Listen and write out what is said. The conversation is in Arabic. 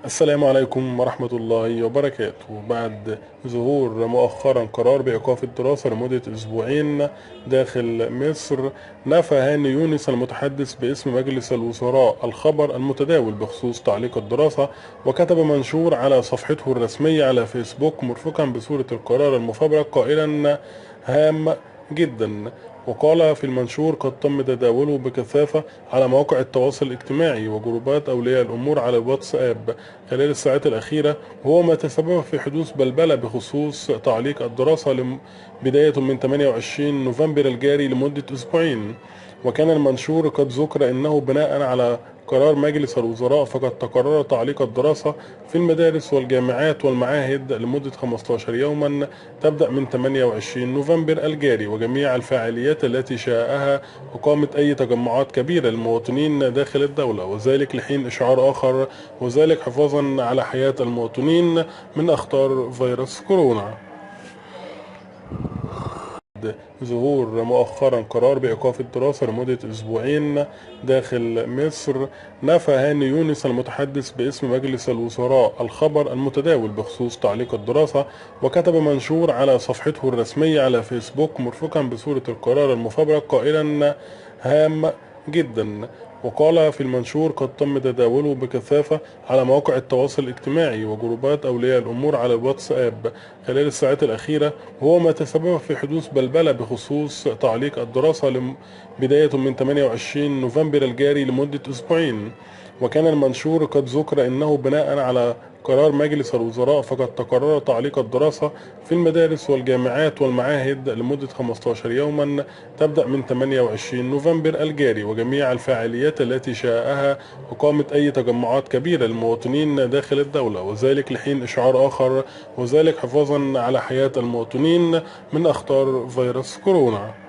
السلام عليكم ورحمة الله وبركاته. بعد ظهور مؤخرا قرار بإيقاف الدراسة لمدة أسبوعين داخل مصر، نفى هاني يونس المتحدث باسم مجلس الوزراء الخبر المتداول بخصوص تعليق الدراسة، وكتب منشور على صفحته الرسمية على فيسبوك مرفقا بصورة القرار المفبرك قائلا: هام جدا. وقال في المنشور: قد تم تداوله بكثافة على مواقع التواصل الاجتماعي وجروبات أولياء الأمور على الواتساب خلال الساعات الأخيرة، وهو ما تسبب في حدوث بلبلة بخصوص تعليق الدراسة بداية من 28 نوفمبر الجاري لمدة أسبوعين. وكان المنشور قد ذكر أنه بناء على قرار مجلس الوزراء فقد تقرر تعليق الدراسة في المدارس والجامعات والمعاهد لمدة 15 يوما تبدأ من 28 نوفمبر الجاري، وجميع الفعاليات التي شاءها إقامة أي تجمعات كبيرة للمواطنين داخل الدولة، وذلك لحين إشعار آخر، وذلك حفاظا على حياة المواطنين من أخطار فيروس كورونا. ظهور مؤخرا قرار بإيقاف الدراسة لمدة أسبوعين داخل مصر، نفى هاني يونس المتحدث باسم مجلس الوزراء الخبر المتداول بخصوص تعليق الدراسة، وكتب منشور على صفحته الرسمية على فيسبوك مرفقا بصورة القرار المفبرك قائلا: هام جدا. وقال في المنشور: قد تم تداوله بكثافة على مواقع التواصل الاجتماعي وجروبات أولياء الأمور على الواتساب خلال الساعات الأخيرة، وهو ما تسبب في حدوث بلبلة بخصوص تعليق الدراسة بداية من 28 نوفمبر الجاري لمدة أسبوعين. وكان المنشور قد ذكر أنه بناء على قرار مجلس الوزراء فقد تقرر تعليق الدراسة في المدارس والجامعات والمعاهد لمدة 15 يوما تبدأ من 28 نوفمبر الجاري، وجميع الفعاليات التي شاءها إقامة أي تجمعات كبيرة للمواطنين داخل الدولة، وذلك لحين إشعار آخر، وذلك حفاظا على حياة المواطنين من أخطار فيروس كورونا.